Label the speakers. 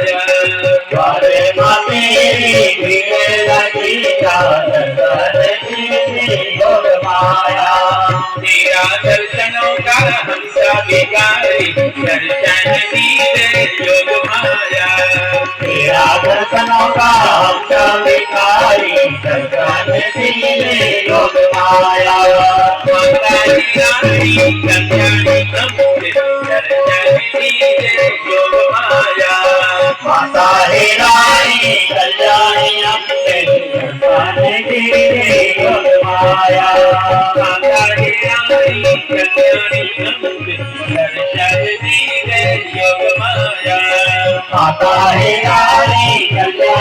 Speaker 1: द्वारे माते भीड़ लगी योग माया।
Speaker 2: तेरा दर्शनों का हमसा बिगाड़ी दर्शन दीदे योग माया।
Speaker 1: तेरा दर्शनों का हमसा बिगाड़ी दर्शन दीदे योग माया।
Speaker 2: माता रानी कल्याणी अमृत दर्शन दीदे योग माया।
Speaker 1: माता हे रानी कल्याणी अमृत दर्शन दीदे योग माया।
Speaker 2: माता रानी कल्याणी अमृत दर्शन दीदे योग माया।
Speaker 1: माता हे रानी कल्याणी